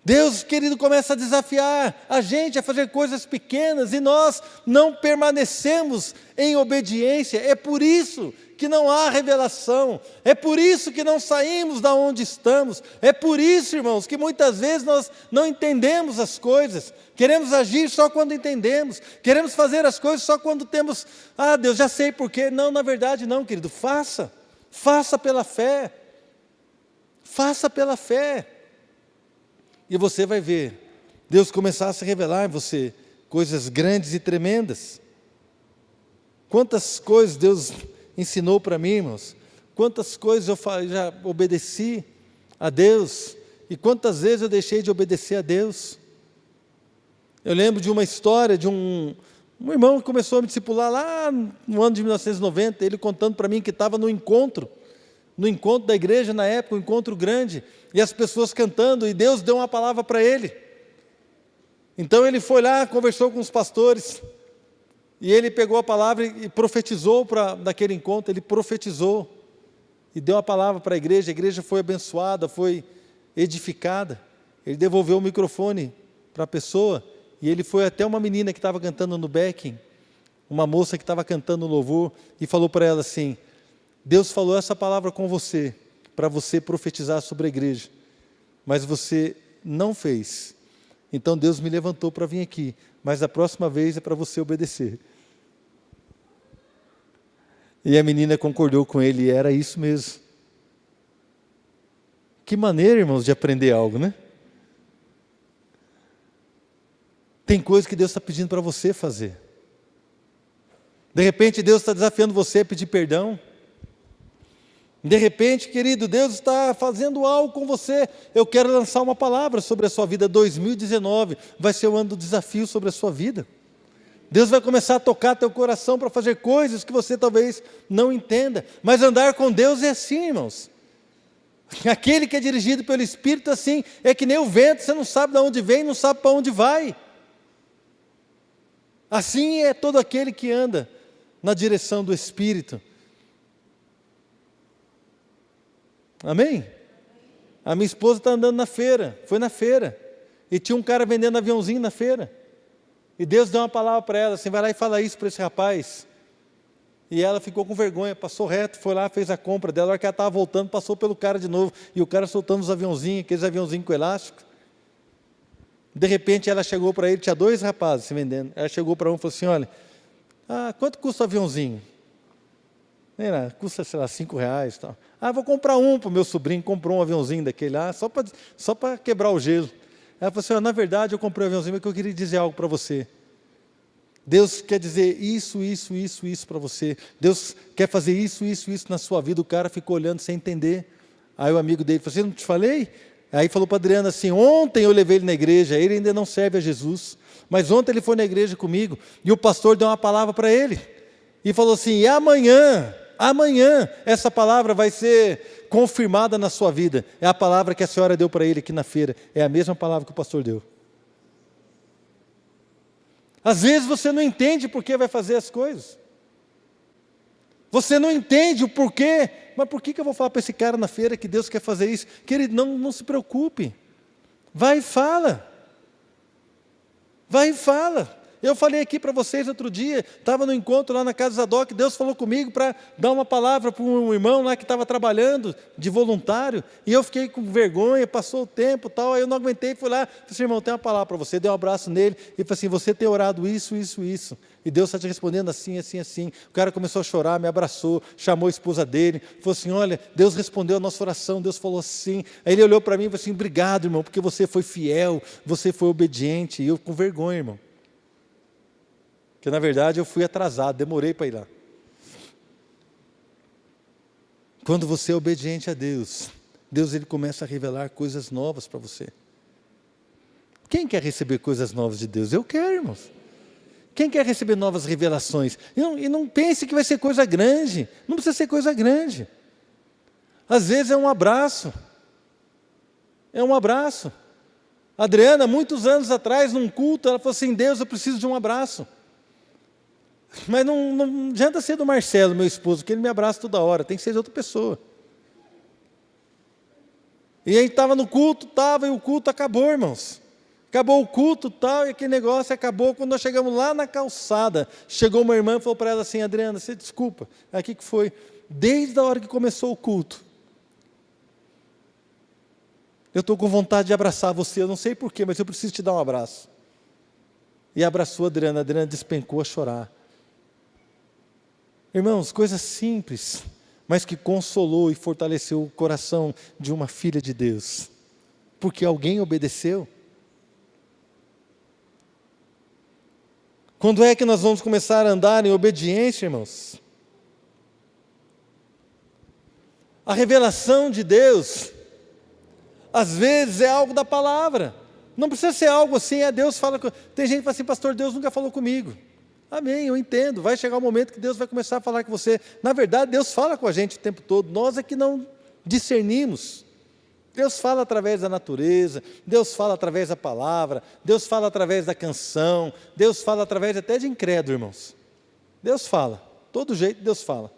Deus, querido, começa a desafiar a gente a fazer coisas pequenas e nós não permanecemos em obediência. É por isso que não há revelação, é por isso que não saímos da onde estamos, é por isso, irmãos, que muitas vezes nós não entendemos as coisas, queremos agir só quando entendemos, queremos fazer as coisas só quando temos, Deus, já sei porquê. Não, na verdade não, querido, faça pela fé, faça pela fé. E você vai ver Deus começar a se revelar em você coisas grandes e tremendas. Quantas coisas Deus ensinou para mim, irmãos. Quantas coisas eu já obedeci a Deus. E quantas vezes eu deixei de obedecer a Deus. Eu lembro de uma história de um irmão que começou a me discipular lá no ano de 1990. Ele contando para mim que estava no encontro da igreja na época, um encontro grande, e as pessoas cantando, e Deus deu uma palavra para ele. Então ele foi lá, conversou com os pastores, e ele pegou a palavra e profetizou daquele encontro, ele profetizou, e deu a palavra para a igreja foi abençoada, foi edificada. Ele devolveu o microfone para a pessoa, e ele foi até uma menina que estava cantando no backing, uma moça que estava cantando no louvor, e falou para ela assim, Deus falou essa palavra com você, para você profetizar sobre a igreja, mas você não fez. Então Deus me levantou para vir aqui, mas a próxima vez é para você obedecer. E a menina concordou com ele, e era isso mesmo. Que maneira, irmãos, de aprender algo, né? Tem coisa que Deus está pedindo para você fazer. De repente Deus está desafiando você a pedir perdão. De repente, querido, Deus está fazendo algo com você. Eu quero lançar uma palavra sobre a sua vida. 2019 vai ser o ano do desafio sobre a sua vida. Deus vai começar a tocar teu coração para fazer coisas que você talvez não entenda. Mas andar com Deus é assim, irmãos. Aquele que é dirigido pelo Espírito assim, é que nem o vento, você não sabe de onde vem, não sabe para onde vai. Assim é todo aquele que anda na direção do Espírito. Amém? A minha esposa está andando na feira, foi na feira, e tinha um cara vendendo aviãozinho na feira, e Deus deu uma palavra para ela, assim, vai lá e fala isso para esse rapaz, e ela ficou com vergonha, passou reto, foi lá, fez a compra dela, a hora que ela estava voltando, passou pelo cara de novo, e o cara soltando os aviãozinhos, aqueles aviãozinhos com elástico. De repente ela chegou para ele, tinha 2 rapazes se vendendo, ela chegou para um e falou assim, olha, quanto custa o aviãozinho? Custa, sei lá, R$5 e tal. Vou comprar um para o meu sobrinho, comprou um aviãozinho daquele lá, só para quebrar o gelo. Ela falou assim, na verdade eu comprei um aviãozinho, porque eu queria dizer algo para você. Deus quer dizer isso para você. Deus quer fazer isso na sua vida. O cara ficou olhando sem entender. Aí o amigo dele falou assim, não te falei? Aí falou para a Adriana assim, ontem eu levei ele na igreja, ele ainda não serve a Jesus, mas ontem ele foi na igreja comigo, e o pastor deu uma palavra para ele, e falou assim, e amanhã essa palavra vai ser confirmada na sua vida. É a palavra que a senhora deu para ele aqui na feira. É a mesma palavra que o pastor deu. Às vezes você não entende por que vai fazer as coisas. Você não entende o porquê. Mas por que eu vou falar para esse cara na feira que Deus quer fazer isso? Querido, não se preocupe. Vai e fala. Vai e fala. Eu falei aqui para vocês outro dia, estava no encontro lá na casa de Zadok, Deus falou comigo para dar uma palavra para um irmão lá que estava trabalhando de voluntário, e eu fiquei com vergonha, passou o tempo e tal, aí eu não aguentei, fui lá, falei assim, irmão, tem uma palavra para você, dei um abraço nele, e falei assim, você tem orado isso, e Deus está te respondendo assim, assim, assim. O cara começou a chorar, me abraçou, chamou a esposa dele, falou assim, olha, Deus respondeu a nossa oração, Deus falou assim. Aí ele olhou para mim e falou assim, obrigado, irmão, porque você foi fiel, você foi obediente, e eu com vergonha, irmão. Porque na verdade eu fui atrasado, demorei para ir lá. Quando você é obediente a Deus, Deus ele começa a revelar coisas novas para você. Quem quer receber coisas novas de Deus? Eu quero, irmãos. Quem quer receber novas revelações? E não pense que vai ser coisa grande, não precisa ser coisa grande. Às vezes é um abraço. É um abraço. A Adriana, muitos anos atrás, num culto, ela falou assim, Deus, eu preciso de um abraço. Mas não adianta ser do Marcelo, meu esposo, porque ele me abraça toda hora, tem que ser de outra pessoa. E a gente estava no culto, e o culto acabou, irmãos. Acabou o culto e aquele negócio acabou. Quando nós chegamos lá na calçada, chegou uma irmã e falou para ela assim, Adriana, você desculpa, aqui que foi, desde a hora que começou o culto, eu estou com vontade de abraçar você, eu não sei porquê, mas eu preciso te dar um abraço. E abraçou a Adriana despencou a chorar. Irmãos, coisas simples, mas que consolou e fortaleceu o coração de uma filha de Deus, porque alguém obedeceu. Quando é que nós vamos começar a andar em obediência, irmãos? A revelação de Deus, às vezes é algo da palavra, não precisa ser algo assim, Deus fala, tem gente que fala assim, pastor, Deus nunca falou comigo. Amém, eu entendo, vai chegar um momento que Deus vai começar a falar com você. Na verdade, Deus fala com a gente o tempo todo, nós é que não discernimos. Deus fala através da natureza, Deus fala através da palavra, Deus fala através da canção, Deus fala através até de incrédulo, irmãos. Deus fala, todo jeito Deus fala.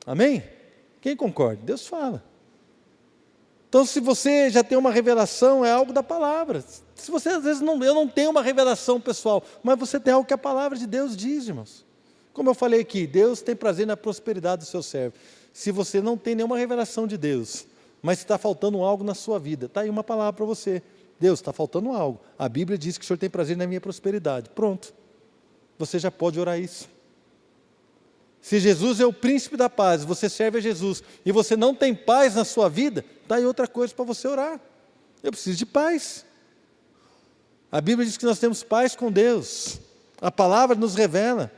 Amém? Quem concorda? Deus fala. Então, se você já tem uma revelação, é algo da palavra. Se você, às vezes, eu não tenho uma revelação pessoal, mas você tem algo que a palavra de Deus diz, irmãos. Como eu falei aqui, Deus tem prazer na prosperidade do seu servo. Se você não tem nenhuma revelação de Deus, mas está faltando algo na sua vida, está aí uma palavra para você. Deus, está faltando algo. A Bíblia diz que o Senhor tem prazer na minha prosperidade. Pronto. Você já pode orar isso. Se Jesus é o príncipe da paz, você serve a Jesus, e você não tem paz na sua vida, está aí outra coisa para você orar. Eu preciso de paz. A Bíblia diz que nós temos paz com Deus. A palavra nos revela.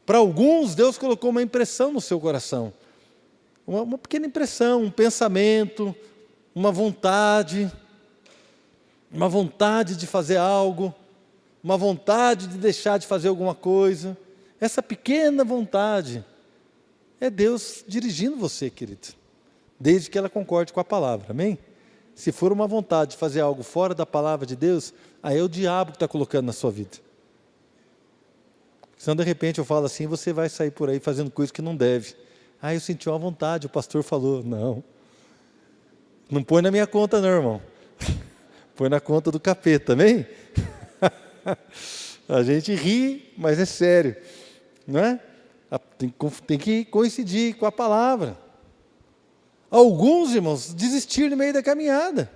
Para alguns, Deus colocou uma impressão no seu coração. Uma pequena impressão, um pensamento, uma vontade de fazer algo, uma vontade de deixar de fazer alguma coisa. Essa pequena vontade é Deus dirigindo você, querido, desde que ela concorde com a palavra, amém? Se for uma vontade de fazer algo fora da palavra de Deus, aí é o diabo que está colocando na sua vida. Senão de repente eu falo assim, você vai sair por aí fazendo coisa que não deve. Eu senti uma vontade, o pastor falou, não põe na minha conta não, irmão. Põe na conta do capeta, amém? A gente ri, mas é sério. Não é? Tem que coincidir com a palavra. Alguns, irmãos, desistiram no meio da caminhada.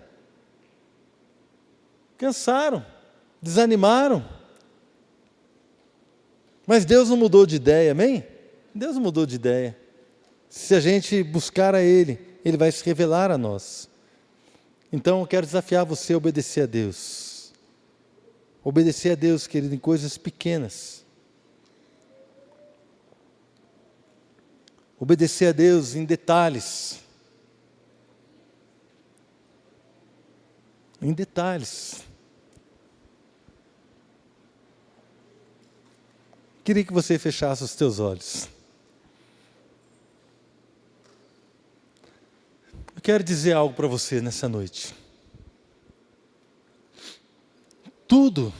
Cansaram, desanimaram. Mas Deus não mudou de ideia, amém? Deus não mudou de ideia. Se a gente buscar a Ele, Ele vai se revelar a nós. Então eu quero desafiar você a obedecer a Deus. Obedecer a Deus, querido, em coisas pequenas. Obedecer a Deus em detalhes. Em detalhes. Queria que você fechasse os teus olhos. Eu quero dizer algo para você nessa noite. Tudo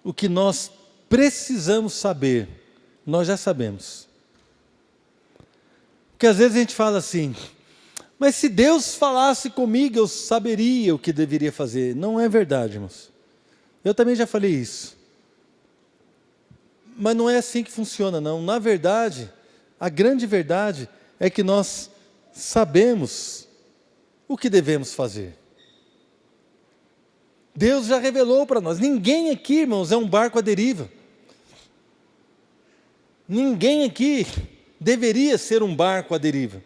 o que nós precisamos saber, nós já sabemos. Porque às vezes a gente fala assim, mas se Deus falasse comigo, eu saberia o que deveria fazer. Não é verdade, irmãos. Eu também já falei isso. Mas não é assim que funciona, não. Na verdade, a grande verdade é que nós sabemos o que devemos fazer. Deus já revelou para nós. Ninguém aqui, irmãos, é um barco à deriva. Ninguém aqui deveria ser um barco à deriva.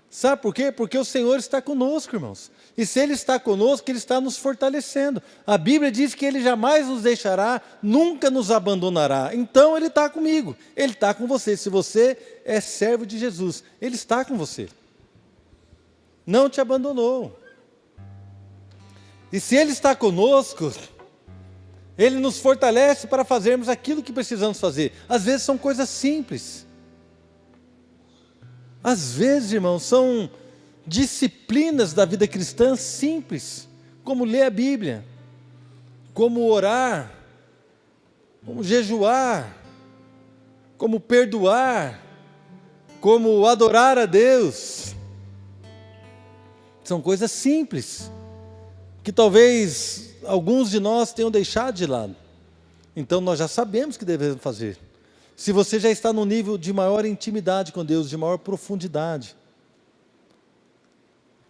Sabe por quê? Porque o Senhor está conosco, irmãos. E se Ele está conosco, Ele está nos fortalecendo. A Bíblia diz que Ele jamais nos deixará, nunca nos abandonará. Então Ele está comigo, Ele está com você. Se você é servo de Jesus, Ele está com você. Não te abandonou. E se Ele está conosco, Ele nos fortalece para fazermos aquilo que precisamos fazer. Às vezes são coisas simples. Às vezes, irmãos, são disciplinas da vida cristã simples, como ler a Bíblia, como orar, como jejuar, como perdoar, como adorar a Deus. São coisas simples, que talvez alguns de nós tenham deixado de lado. Então nós já sabemos o que devemos fazer. Se você já está no nível de maior intimidade com Deus, de maior profundidade,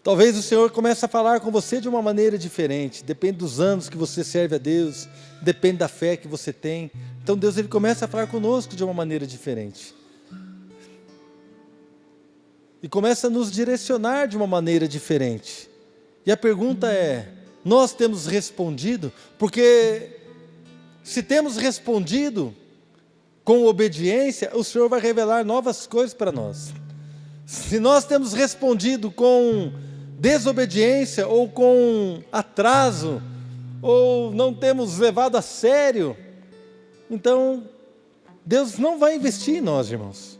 talvez o Senhor comece a falar com você de uma maneira diferente. Depende dos anos que você serve a Deus, depende da fé que você tem. Então Deus, Ele começa a falar conosco de uma maneira diferente. E começa a nos direcionar de uma maneira diferente. E a pergunta é, nós temos respondido? Porque se temos respondido com obediência, o Senhor vai revelar novas coisas para nós. Se nós temos respondido com desobediência, ou com atraso, ou não temos levado a sério, então Deus não vai investir em nós, irmãos.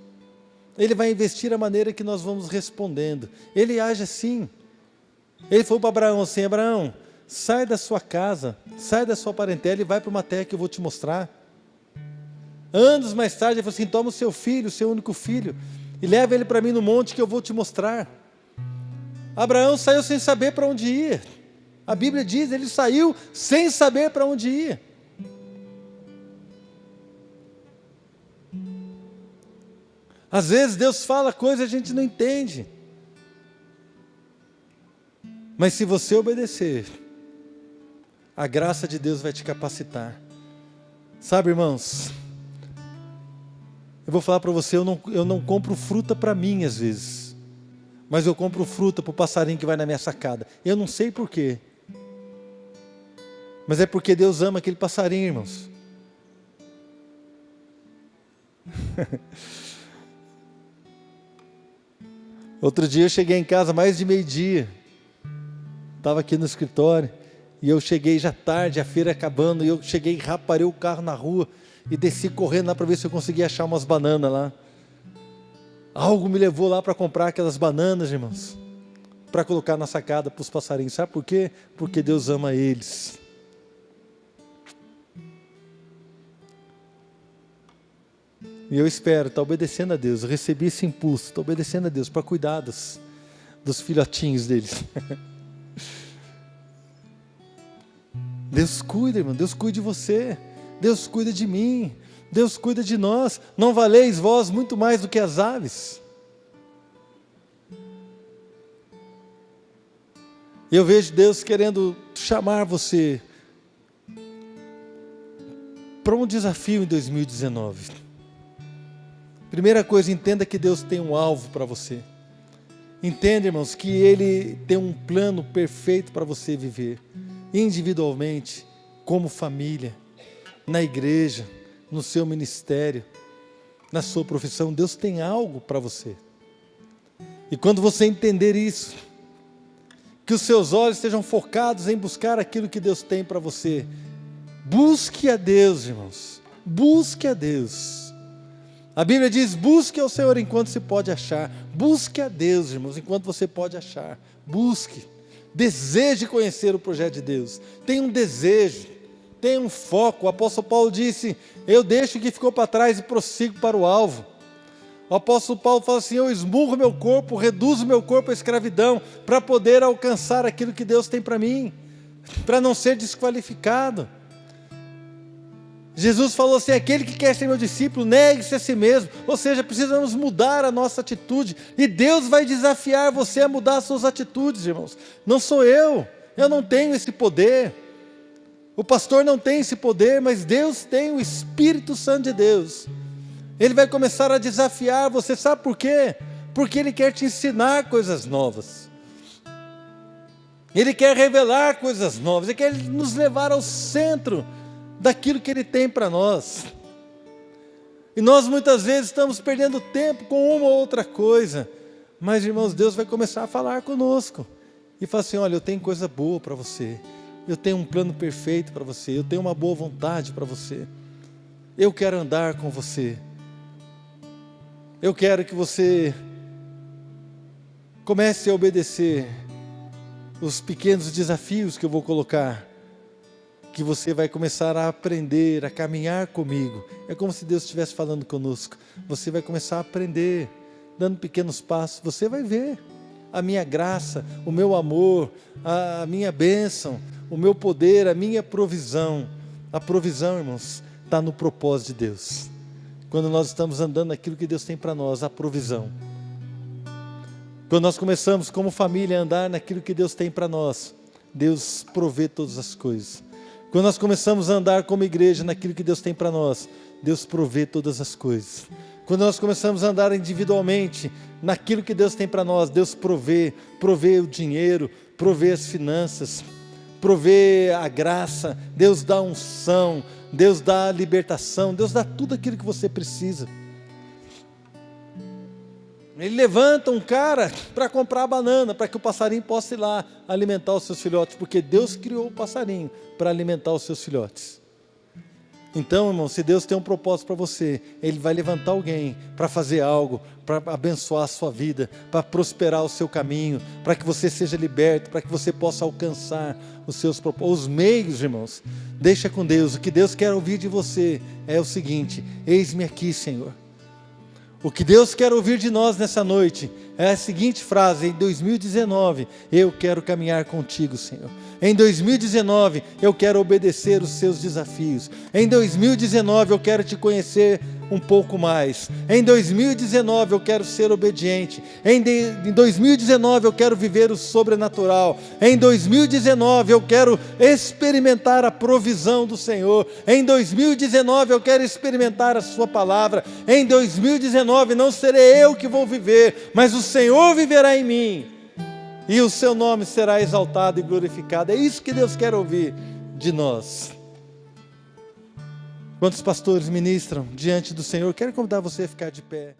Ele vai investir a maneira que nós vamos respondendo. Ele age assim. Ele falou para Abraão assim: Abraão, sai da sua casa, sai da sua parentela e vai para uma terra que eu vou te mostrar. Anos mais tarde ele falou assim: toma o seu filho, o seu único filho, e leva ele para mim no monte que eu vou te mostrar. Abraão saiu sem saber para onde ia. A Bíblia diz, ele saiu sem saber para onde ia. Às vezes Deus fala coisas e a gente não entende. Mas se você obedecer, a graça de Deus vai te capacitar. Sabe, irmãos, eu vou falar para você, eu não compro fruta para mim às vezes, mas eu compro fruta para o passarinho que vai na minha sacada. Eu não sei porquê, mas é porque Deus ama aquele passarinho, irmãos. Outro dia eu cheguei em casa mais de meio-dia, estava aqui no escritório, e eu cheguei já tarde, a feira acabando, e eu cheguei, parei o carro na rua, e desci correndo lá para ver se eu conseguia achar umas bananas lá. Algo me levou lá para comprar aquelas bananas, irmãos, para colocar na sacada para os passarinhos. Sabe por quê? Porque Deus ama eles. E eu espero estar obedecendo a Deus. Eu recebi esse impulso, estou obedecendo a Deus para cuidar dos filhotinhos deles. Deus cuida, irmão, Deus cuida de você, Deus cuida de mim, Deus cuida de nós. Não valeis vós muito mais do que as aves? Eu vejo Deus querendo chamar você para um desafio em 2019. Primeira coisa, entenda que Deus tem um alvo para você. Entenda, irmãos, que Ele tem um plano perfeito para você viver, individualmente, como família, na igreja, no seu ministério, na sua profissão. Deus tem algo para você. E quando você entender isso, que os seus olhos estejam focados em buscar aquilo que Deus tem para você, busque a Deus, irmãos, busque a Deus. A Bíblia diz, busque ao Senhor enquanto se pode achar. Busque a Deus, irmãos, enquanto você pode achar. Busque, deseje conhecer o projeto de Deus. Tenha um desejo, tenha um foco. O apóstolo Paulo disse, eu deixo o que ficou para trás e prossigo para o alvo. O apóstolo Paulo fala assim, eu esmurro meu corpo, reduzo meu corpo à escravidão, para poder alcançar aquilo que Deus tem para mim, para não ser desqualificado. Jesus falou assim: aquele que quer ser meu discípulo, negue-se a si mesmo. Ou seja, precisamos mudar a nossa atitude. E Deus vai desafiar você a mudar as suas atitudes, irmãos. Não sou eu não tenho esse poder. O pastor não tem esse poder, mas Deus tem, o Espírito Santo de Deus. Ele vai começar a desafiar você, sabe por quê? Porque Ele quer te ensinar coisas novas. Ele quer revelar coisas novas, Ele quer nos levar ao centro daquilo que Ele tem para nós. E nós muitas vezes estamos perdendo tempo com uma ou outra coisa, mas irmãos, Deus vai começar a falar conosco, e falar assim: olha, eu tenho coisa boa para você, eu tenho um plano perfeito para você, eu tenho uma boa vontade para você, eu quero andar com você, eu quero que você comece a obedecer os pequenos desafios que eu vou colocar, que você vai começar a aprender, a caminhar comigo. É como se Deus estivesse falando conosco. Você vai começar a aprender, dando pequenos passos. Você vai ver a minha graça, o meu amor, a minha bênção, o meu poder, a minha provisão. A provisão, irmãos, está no propósito de Deus. Quando nós estamos andando naquilo que Deus tem para nós, a provisão. Quando nós começamos como família a andar naquilo que Deus tem para nós, Deus provê todas as coisas. Quando nós começamos a andar como igreja naquilo que Deus tem para nós, Deus provê todas as coisas. Quando nós começamos a andar individualmente naquilo que Deus tem para nós, Deus provê o dinheiro, provê as finanças, provê a graça, Deus dá unção, Deus dá a libertação, Deus dá tudo aquilo que você precisa. Ele levanta um cara para comprar banana, para que o passarinho possa ir lá alimentar os seus filhotes, porque Deus criou o passarinho para alimentar os seus filhotes. Então, irmão, se Deus tem um propósito para você, Ele vai levantar alguém para fazer algo, para abençoar a sua vida, para prosperar o seu caminho, para que você seja liberto, para que você possa alcançar os seus propósitos. Os meios, irmãos, deixa com Deus. O que Deus quer ouvir de você é o seguinte: eis-me aqui, Senhor. O que Deus quer ouvir de nós nessa noite é a seguinte frase: em 2019, eu quero caminhar contigo, Senhor. Em 2019, eu quero obedecer os seus desafios. Em 2019, eu quero te conhecer um pouco mais. Em 2019, eu quero ser obediente. Em 2019, eu quero viver o sobrenatural. Em 2019, eu quero experimentar a provisão do Senhor. Em 2019, eu quero experimentar a sua palavra. Em 2019, não serei eu que vou viver, mas o Senhor viverá em mim. E o seu nome será exaltado e glorificado. É isso que Deus quer ouvir de nós. Quantos pastores ministram diante do Senhor? Quero convidar você a ficar de pé.